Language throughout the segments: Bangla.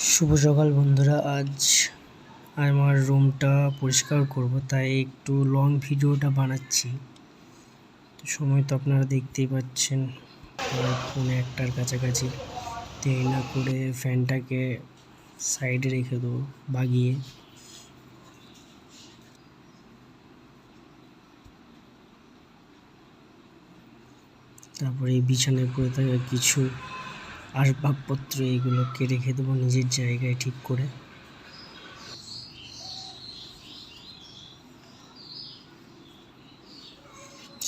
শুভ সকাল বন্ধুরা। আজ আমার রুমটা পরিষ্কার করব, তাই একটু লং ভিডিওটা বানাচ্ছি। সময় তো আপনারা দেখতেই পাচ্ছেন, পৌনে 1টার কাছাকাছি। দেরি না করে ফ্যানটাকে সাইডে রেখে দেবো বাগিয়ে। তারপরে এই বিছানায় পড়ে থাকা কিছু আসবাবপত্র এগুলোকে রেখে দেবো নিজের জায়গায় ঠিক করে।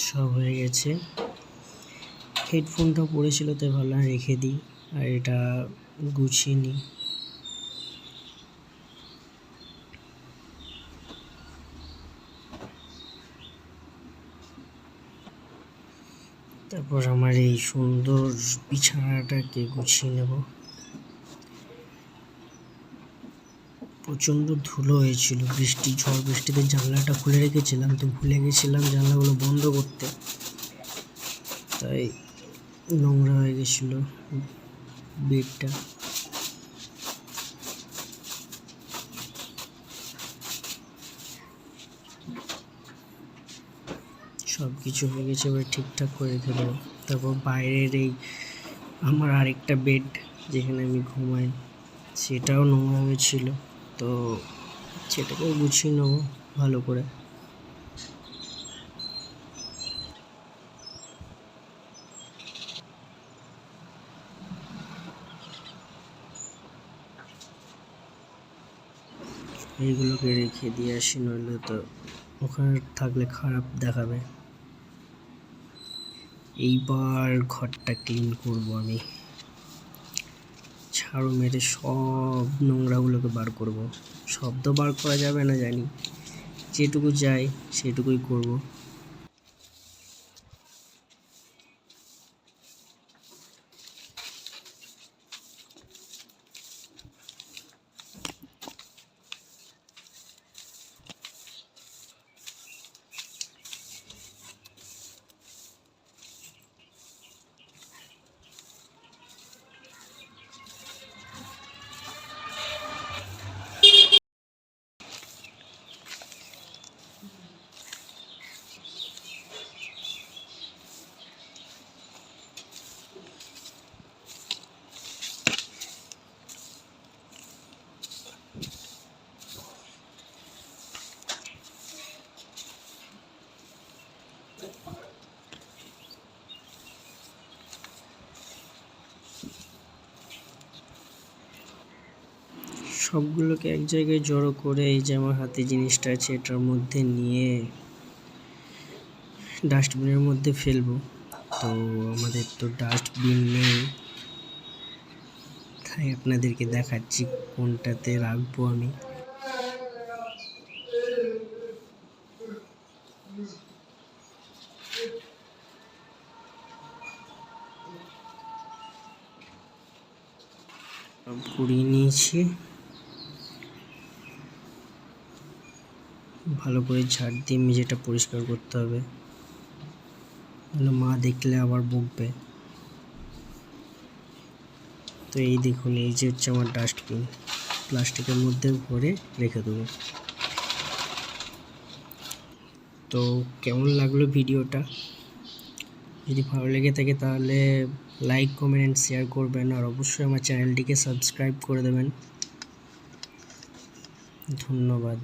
সব হয়ে গেছে। হেডফোনটা পড়েছিল তাই ভাবলাম রেখে দিই, আর এটা গুছিয়ে নিই। তারপর আমার এই সুন্দর বিছানাটাকে গুছিয়ে নেব। প্রচণ্ড ধুলো হয়েছিল, ঝড় বৃষ্টিতে জানলাটা খুলে রেখেছিলাম, তো ভুলে গেছিলাম জানলাগুলো বন্ধ করতে, তাই নোংরা হয়ে গেছিলো বেডটা। সব কিছু হয়ে গেছে, এবার ঠিকঠাক করে রেখে দেবো। তারপর বাইরের এই আমার আরেকটা বেড যেখানে আমি ঘুমাই, সেটাও নোংরা হয়েছিল, তো সেটাকেও গুছিয়ে নেবো ভালো করে। এইগুলোকে রেখে দিয়ে আসি, নইলে তো ওখানে থাকলে খারাপ দেখাবে। এইবার ঘরটা ক্লিন করব আমি, ঝাড়ু মেরে সব নোংরাগুলোকে বার করব। সব তো বার করা যাবে না জানি, যেটুকু যাই সেটুকুই করব। সবগুলোকে এক জায়গায় জড়ো করে এই যে আমার হাতে জিনিসটা আছে এটার মধ্যে নিয়ে ডাস্টবিনের মধ্যে ফেলবো। তো আমাদের তো ডাস্টবিন নেই, তাই আপনাদেরকে দেখাচ্ছি কোনটাতে রাখবো আমি। কুড়িয়ে নিয়েছি, ভালো করে ঝাড় দিয়ে মেঝেটা পরিষ্কার করতে হবে, নাহলে মা দেখলে আবার বকবে। তো এই দেখুন, এই যে হচ্ছে আমার ডাস্টবিন, প্লাস্টিকের মধ্যে ভরে রেখে দেবো। তো কেমন লাগলো ভিডিওটা? যদি ভালো লেগে থাকে তাহলে লাইক, কমেন্ট অ্যান্ড শেয়ার করবেন, আর অবশ্যই আমার চ্যানেলটিকে সাবস্ক্রাইব করে দেবেন। ধন্যবাদ।